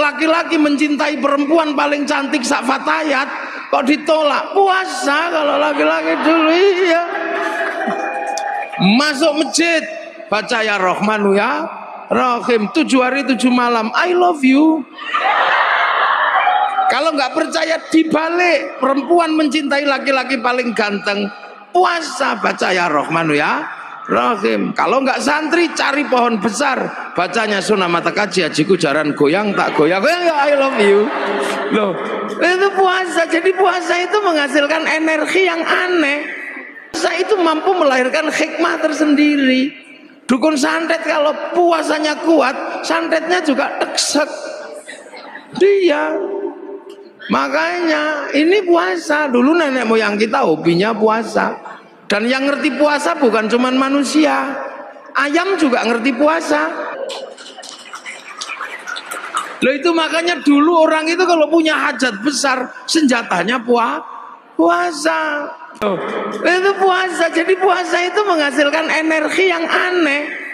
laki-laki mencintai perempuan paling cantik sak fatayat kok ditolak? Puasa kalau laki-laki dulu. Iya, masuk masjid baca ya Rahmanu ya Rahim 7 hari 7 malam, I love you. Kalau nggak percaya dibalik, perempuan mencintai laki-laki paling ganteng, puasa baca ya Rahmanu ya Rahim. Kalau nggak santri cari pohon besar, bacanya Sunnah Mata Kaji Hajiku Jaran goyang tak goyang ya I love you. Loh, itu puasa. Jadi puasa itu menghasilkan energi yang aneh. Puasa itu mampu melahirkan hikmah tersendiri. Dukun santet kalau puasanya kuat, santetnya juga teksek dia. Makanya ini puasa. Dulu nenek moyang kita hobinya puasa. Dan yang ngerti puasa bukan cuman manusia, ayam juga ngerti puasa. Loh, itu makanya dulu orang itu kalau punya hajat besar senjatanya puasa. Loh, itu puasa. Jadi puasa itu menghasilkan energi yang aneh.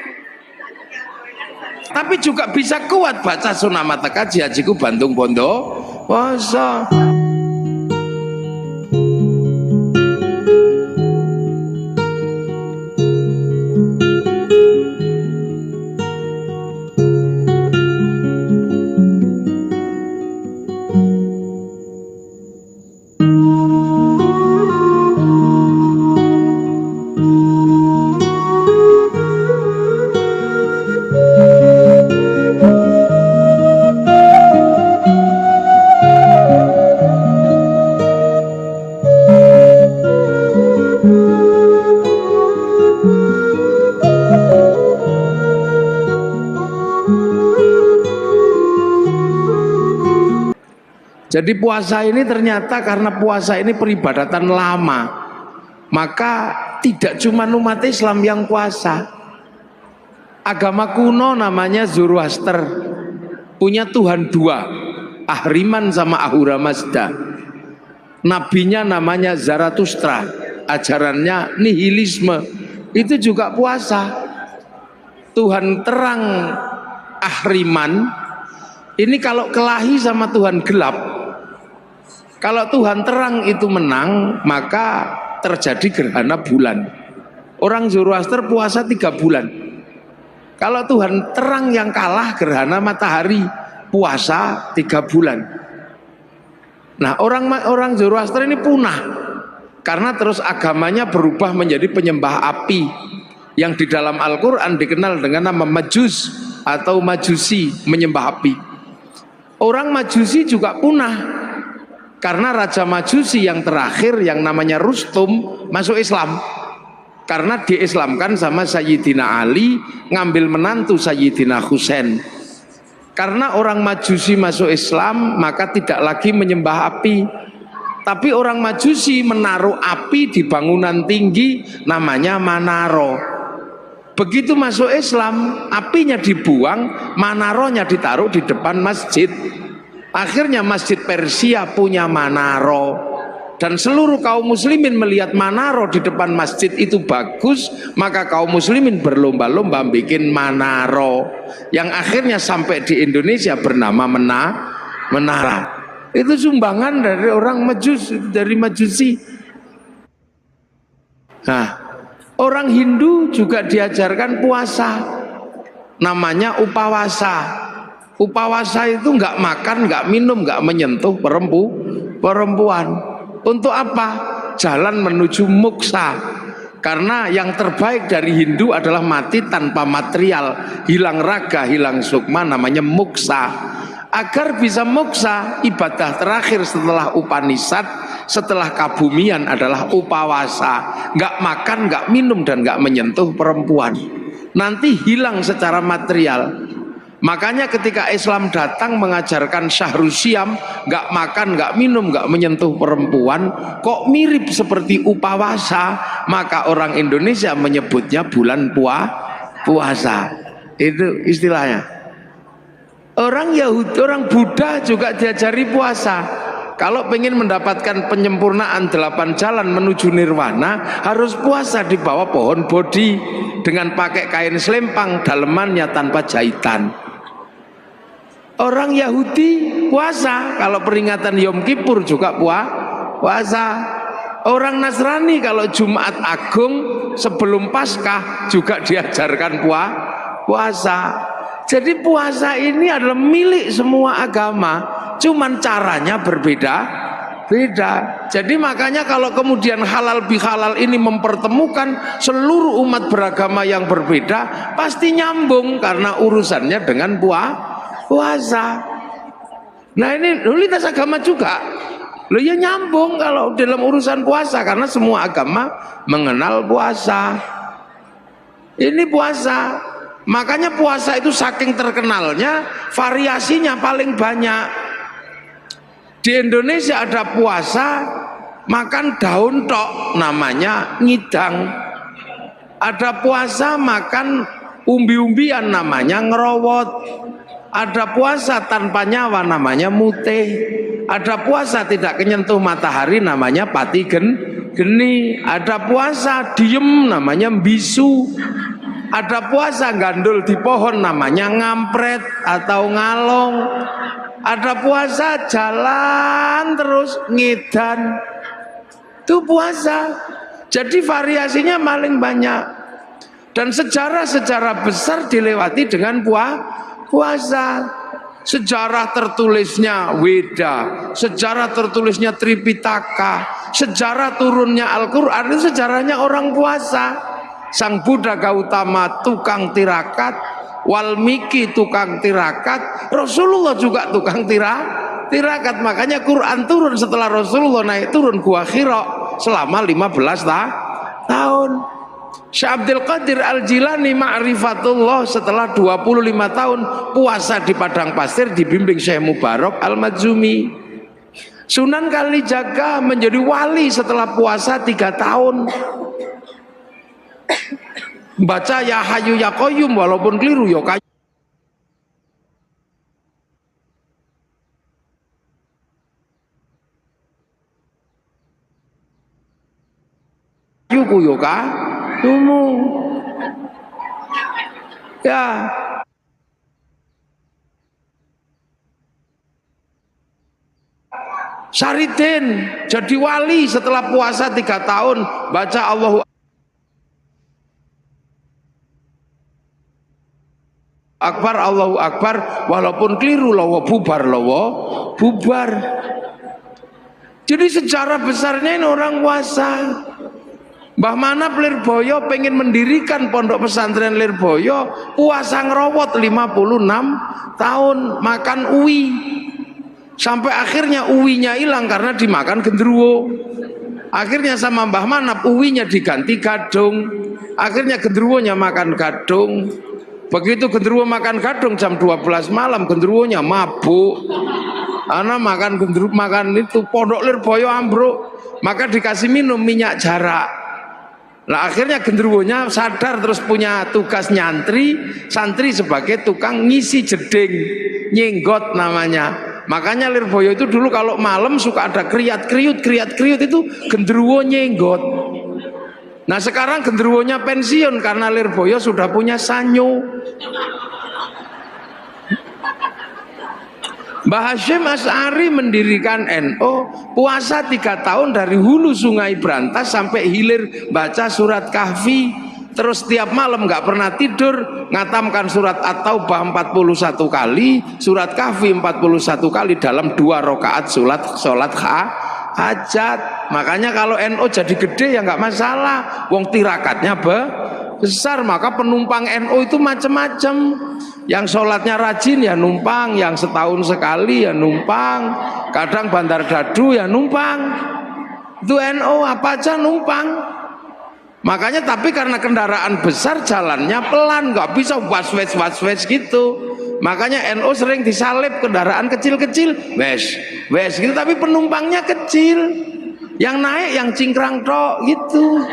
Tapi juga bisa kuat baca Sunnah Mata Kaji Hajiku Bandung Bondo puasa. Jadi puasa ini ternyata karena puasa ini peribadatan lama, maka tidak cuma umat Islam yang puasa. Agama kuno namanya Zoroaster, punya Tuhan dua, Ahriman sama Ahura Mazda. Nabinya namanya Zarathustra, ajarannya nihilisme, itu juga puasa. Tuhan terang Ahriman ini kalau kelahi sama Tuhan gelap. Kalau Tuhan terang itu menang, maka terjadi gerhana bulan. Orang Zoroaster puasa 3 bulan. Kalau Tuhan terang yang kalah, gerhana matahari, puasa 3 bulan. Nah, orang Zoroaster ini punah karena terus agamanya berubah menjadi penyembah api yang di dalam Al-Quran dikenal dengan nama Majus atau Majusi, menyembah api. Orang Majusi juga punah karena Raja Majusi yang terakhir yang namanya Rustum masuk Islam, karena diislamkan sama Sayyidina Ali, ngambil menantu Sayyidina Husain. Karena orang Majusi masuk Islam, maka tidak lagi menyembah api, tapi orang Majusi menaruh api di bangunan tinggi namanya Manaro. Begitu masuk Islam, apinya dibuang, Manaronya ditaruh di depan masjid. Akhirnya masjid Persia punya Manaro, dan seluruh kaum muslimin melihat Manaro di depan masjid itu bagus, maka kaum muslimin berlomba-lomba bikin Manaro yang akhirnya sampai di Indonesia bernama Menara. Itu sumbangan dari orang dari Majusi. Nah, orang Hindu juga diajarkan puasa, namanya upawasa. Upawasa itu nggak makan, nggak minum, nggak menyentuh perempuan. Untuk apa? Jalan menuju moksa. Karena yang terbaik dari Hindu adalah mati tanpa material, hilang raga, hilang sukma, namanya moksa. Agar bisa moksa, ibadah terakhir setelah Upanishad, setelah kabumian adalah upawasa. Nggak makan, nggak minum, dan nggak menyentuh perempuan. Nanti hilang secara material. Makanya ketika Islam datang mengajarkan Syahrusyam, nggak makan, nggak minum, nggak menyentuh perempuan, kok mirip seperti upawasa, maka orang Indonesia menyebutnya bulan puasa. Itu istilahnya. Orang Yahudi, orang Buddha juga diajari puasa. Kalau pengen mendapatkan penyempurnaan 8 jalan menuju nirwana, harus puasa di bawah pohon bodhi dengan pakai kain selempang dalemannya tanpa jahitan. Orang Yahudi puasa, kalau peringatan Yom Kippur juga puasa. Orang Nasrani kalau Jumat Agung sebelum Paskah juga diajarkan puasa. Jadi puasa ini adalah milik semua agama, cuman caranya berbeda. Jadi makanya kalau kemudian halal bihalal ini mempertemukan seluruh umat beragama yang berbeda, pasti nyambung karena urusannya dengan puasa. Nah ini lintas agama juga. Loh ya nyambung kalau dalam urusan puasa karena semua agama mengenal puasa. Ini puasa. Makanya puasa itu saking terkenalnya variasinya paling banyak. Di Indonesia ada puasa makan daun tok namanya ngidang. Ada puasa makan umbi-umbian namanya ngerowot. Ada puasa tanpa nyawa namanya mutih. Ada puasa tidak kenyentuh matahari namanya pati geni. Ada puasa diem namanya bisu. Ada puasa gandul di pohon namanya ngampret atau ngalong. Ada puasa jalan terus ngedan. Itu puasa. Jadi variasinya paling banyak. Dan sejarah-sejarah besar dilewati dengan puasa. Sejarah tertulisnya Weda, sejarah tertulisnya Tripitaka, sejarah turunnya Al-Quran itu sejarahnya orang puasa. Sang Buddha Gautama tukang tirakat, Walmiki tukang tirakat, Rasulullah juga tukang tirakat. Makanya Quran turun setelah Rasulullah naik turun Gua Hira selama 15 tahun. Syekh Abdul Qadir Al-Jilani Ma'rifatullah setelah 25 tahun puasa di padang pasir dibimbing Syekh Mubarak Al-Madzumi. Sunan Kalijaga menjadi wali setelah puasa 3 tahun. Baca ya Hayyu ya Qayyum walaupun keliru ya kayu yo kamu ya. Saridin jadi wali setelah puasa 3 tahun baca Allahu Akbar, Allahu Akbar walaupun keliru lawa bubar. Jadi sejarah besarnya ini orang puasa. Mbah Manap Lirboyo pengen mendirikan pondok pesantren Lirboyo, puasa ngerowot 56 tahun makan uwi. Sampai akhirnya uwinya hilang karena dimakan genderuwo. Akhirnya sama Mbah Manap uwinya diganti gadung. Akhirnya genderuwonya makan gadung. Begitu genderuwo makan gadung jam 12 malam genderuwonya mabuk. Anak makan genderuwo makan itu pondok Lirboyo ambruk. Maka dikasih minum minyak jarak. Nah akhirnya genderuwonya sadar terus punya tugas nyantri, santri sebagai tukang ngisi jeding, nyenggot namanya. Makanya Lirboyo itu dulu kalau malam suka ada kriat-kriut itu genderuwo nyenggot. Nah sekarang genderuwonya pensiun karena Lirboyo sudah punya sanyo. Mbah Hasyim Asy'ari mendirikan NU, puasa 3 tahun dari hulu sungai Brantas sampai hilir baca surat Kahfi, terus tiap malam nggak pernah tidur ngatamkan surat At-Taubah 41 kali, surat Kahfi 41 kali dalam 2 rakaat sholat hajat. Makanya kalau NU jadi gede ya nggak masalah, wong tirakatnya besar. Maka penumpang NU itu macam-macam. Yang sholatnya rajin ya numpang, yang setahun sekali ya numpang, kadang Bandar Dadu ya numpang. Itu NU apa aja numpang. Makanya tapi karena kendaraan besar jalannya pelan, nggak bisa was-wes gitu. Makanya NU sering disalib kendaraan kecil-kecil, wes gitu, tapi penumpangnya kecil. Yang naik yang cingkrang tok gitu.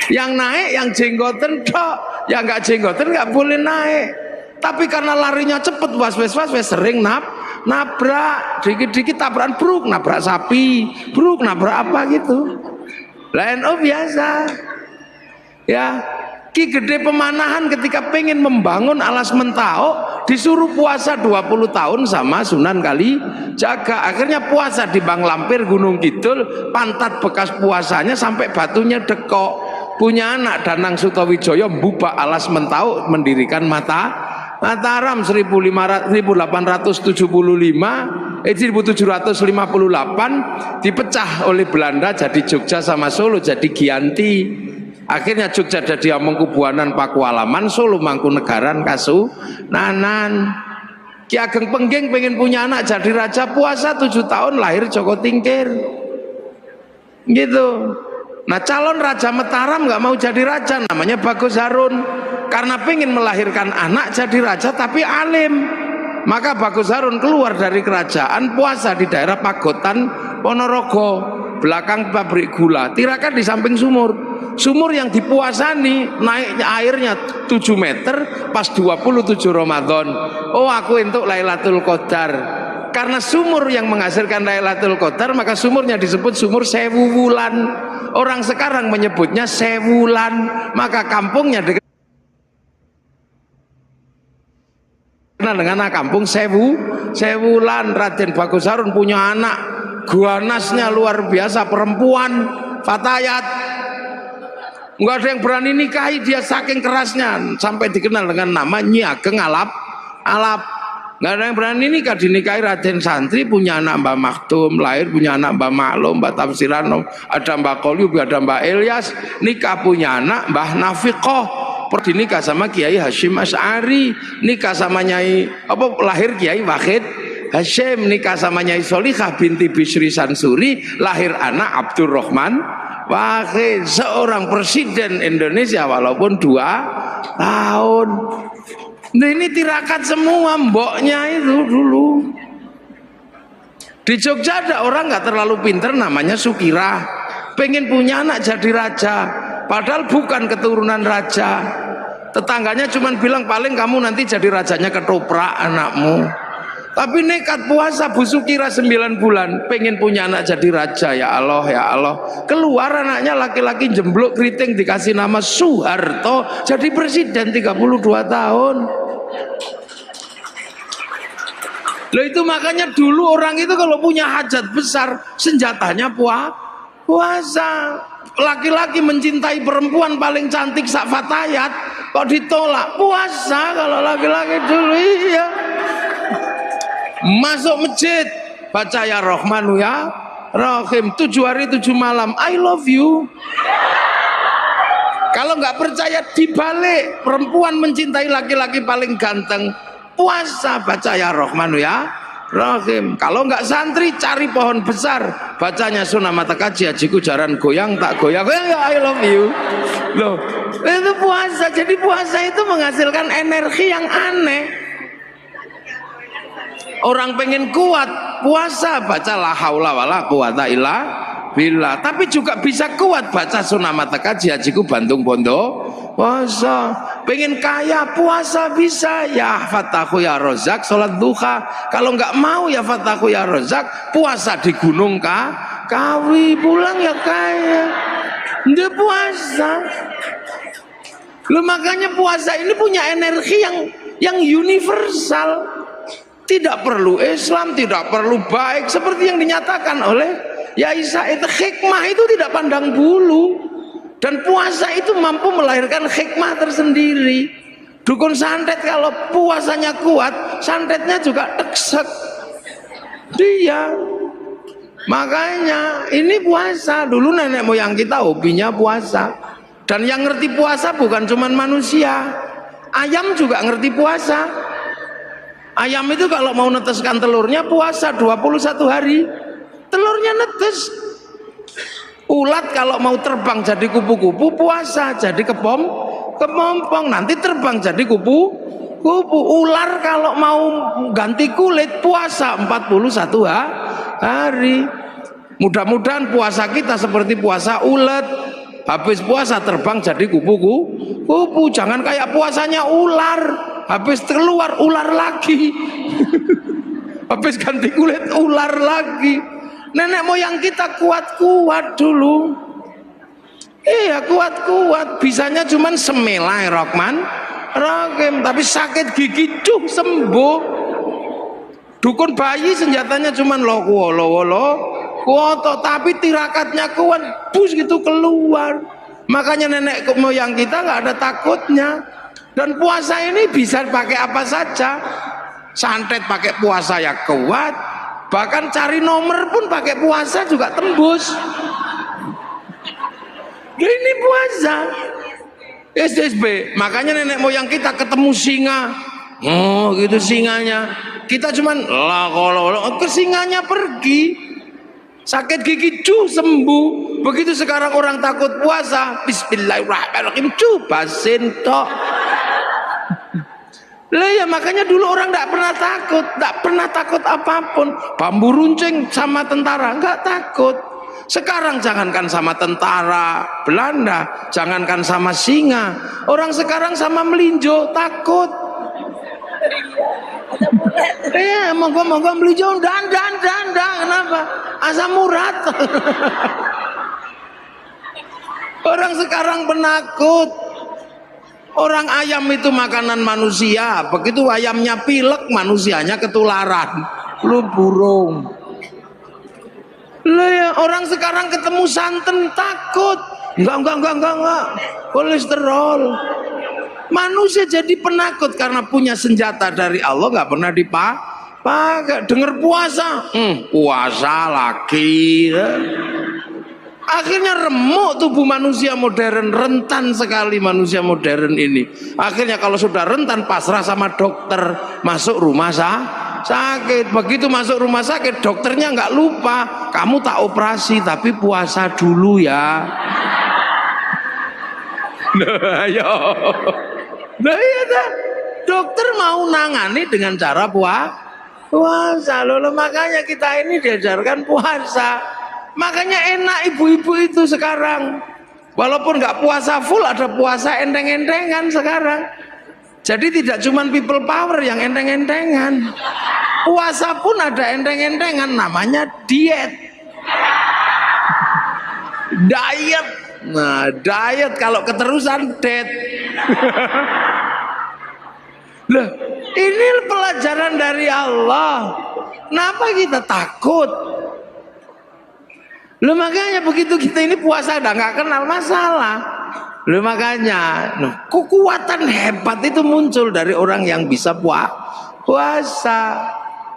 Yang naik yang jenggoten tok, yang nggak jenggoten nggak boleh naik. Tapi karena larinya cepet was-wes sering nabrak, dikit-dikit tabrakan bruk, nabrak sapi, bruk, nabrak apa gitu. NU biasa. Ya, Ki Gede Pemanahan ketika pengen membangun alas Mentao disuruh puasa 20 tahun sama Sunan Kalijaga. Akhirnya puasa di Bang Lampir Gunung Kidul, pantat bekas puasanya sampai batunya dekok. Punya anak Danang Sutawijaya mbubak alas Mentao, mendirikan Mataram 1758 dipecah oleh Belanda jadi Jogja sama Solo jadi Giyanti. Akhirnya Jogja jadi Amangkubuanan Pakualaman, Solo Mangkunegaran Kasunanan. Ki Ageng Pengging pengen punya anak jadi raja, puasa 7 tahun, lahir Joko Tingkir. Gitu. Nah calon Raja Mataram nggak mau jadi raja, namanya Bagus Harun, karena pengen melahirkan anak jadi raja tapi alim. Maka Bagus Harun keluar dari kerajaan, puasa di daerah Pagotan Ponorogo, belakang pabrik gula, Tirakat di samping sumur. Sumur yang dipuasani naiknya airnya 7 meter pas 27 Ramadan. Oh aku untuk Lailatul Qadar. Karena sumur yang menghasilkan Lailatul Qadar, maka sumurnya disebut sumur Sewu Wulan. Orang sekarang menyebutnya Sewulan, maka kampungnya dikenal dengan kampung Sewulan. Raden Bagus Harun punya anak, guanasnya luar biasa, perempuan fatayat, nggak ada yang berani nikahi dia saking kerasnya, sampai dikenal dengan nama Nyi Ageng Alap. Nggak ada yang berani nikah, dinikahi Raden Santri, punya anak Mbah Maktum, lahir punya anak Mbah Maklum, Mbah Tafsirano, ada Mbah Kolyub, ada Mbah Ilyas, nikah punya anak Mbah Nafiqoh, dinikah sama Kiai Hashim Asy'ari, nikah sama Nyai lahir Kiai Wahid Hashim, nikah sama Nyai Solihah binti Bisri Sansuri, lahir anak Abdurrahman Wahid, seorang presiden Indonesia walaupun 2 tahun. Nah ini Tirakat semua, mboknya itu dulu. Di Jogja ada orang nggak terlalu pinter namanya Sukirah, pengen punya anak jadi raja, padahal bukan keturunan raja. Tetangganya cuma bilang paling kamu nanti jadi rajanya ketoprak anakmu. Tapi nekat puasa Bu Sukirah 9 bulan, pengen punya anak jadi raja. Ya Allah, ya Allah. Keluar anaknya laki-laki jemblok keriting, dikasih nama Soeharto, jadi presiden 32 tahun. Loh itu makanya dulu orang itu kalau punya hajat besar senjatanya puasa. Laki-laki mencintai perempuan paling cantik sak fatayat kok ditolak, puasa kalau laki-laki dulu. Iya, masuk masjid baca ya Rahmanu ya Rahim 7 hari 7 malam, I love you. Kalau nggak percaya dibalik, perempuan mencintai laki-laki paling ganteng, puasa baca ya Rahmanu ya Rahim. Kalau nggak santri cari pohon besar, bacanya Sunan Mata Kaji Hajiku Jaran goyang tak goyang ya I love you. Loh itu puasa. Jadi puasa itu menghasilkan energi yang aneh. Orang pengen kuat, puasa baca la haula wala quwata illa billah. Tapi juga bisa kuat, baca Sunan Mata Kaji Hajiku Bantung Bondo puasa. Pengen kaya, puasa bisa, ya Fatahu ya Rozak sholat duha. Kalau nggak mau ya Fatahu ya Rozak, puasa di Gunung Kawi, pulang ya kaya. Dia puasa. Loh makanya puasa ini punya energi yang universal. Tidak perlu Islam, tidak perlu baik, seperti yang dinyatakan oleh Yai Said. Hikmah itu tidak pandang bulu, dan puasa itu mampu melahirkan hikmah tersendiri. Dukun santet kalau puasanya kuat, santetnya juga teksek dia. Makanya ini puasa. Dulu nenek moyang kita hobinya puasa, dan yang ngerti puasa bukan cuman manusia, ayam juga ngerti puasa. Ayam itu kalau mau neteskan telurnya puasa 21 hari, telurnya netes. Ulat kalau mau terbang jadi kupu-kupu puasa, jadi kepompong, nanti terbang jadi kupu-kupu. Ular kalau mau ganti kulit puasa 41 hari. Mudah-mudahan puasa kita seperti puasa ulat, habis puasa terbang jadi kupu-kupu. Jangan kayak puasanya ular, habis keluar ular lagi. Habis ganti kulit ular lagi. Nenek moyang kita kuat-kuat dulu. Iya kuat-kuat, bisanya cuman semelai Rahman Rahim, tapi sakit gigi sembuh. Dukun bayi senjatanya cuman lo kuoto, tapi tirakatnya kuat, bus gitu keluar. Makanya nenek moyang kita nggak ada takutnya. Dan puasa ini bisa pakai apa saja. Santet pakai puasa ya kuat, bahkan cari nomor pun pakai puasa juga tembus. Ini puasa SSB. Makanya nenek moyang kita ketemu singa, oh gitu singanya, kita cuman ke singanya pergi. Sakit gigi sembuh. Begitu sekarang orang takut puasa, bismillahirrahmanirrahim basin tok. Lah ya makanya dulu orang tidak pernah takut apapun. Bambu runcing sama tentara nggak takut. Sekarang jangankan sama tentara Belanda, jangankan sama singa, orang sekarang sama melinjo takut. Monggo melinjo dan kenapa? Asam urat. Orang sekarang penakut. Orang ayam itu makanan manusia, begitu ayamnya pilek manusianya ketularan. Lu burung. Lah ya, orang sekarang ketemu santan takut. Enggak. Kolesterol. Manusia jadi penakut karena punya senjata dari Allah nggak pernah dipakai. Dengar puasa, puasa lagi. Akhirnya remuk tubuh manusia modern, rentan sekali manusia modern ini. Akhirnya kalau sudah rentan pasrah sama dokter, masuk rumah sakit. Begitu masuk rumah sakit, dokternya nggak lupa, kamu tak operasi tapi puasa dulu ya. Nah iya dah. Dokter mau nangani dengan cara puasa. Loh, makanya kita ini diajarkan puasa. Makanya enak ibu-ibu itu sekarang. Walaupun nggak puasa full, ada puasa enteng-entengan sekarang. Jadi tidak cuma people power yang enteng-entengan. Puasa pun ada enteng-entengan, namanya diet. Diet. Nah, diet kalau keterusan dead. Loh, ini pelajaran dari Allah. Kenapa kita takut? Loh makanya begitu kita ini puasa udah nggak kenal masalah. Loh makanya kekuatan hebat itu muncul dari orang yang bisa puasa.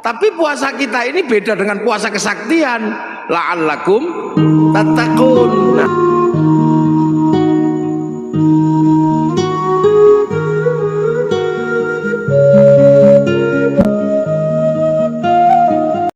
Tapi puasa kita ini beda dengan puasa kesaktian. La'allakum tattaqun.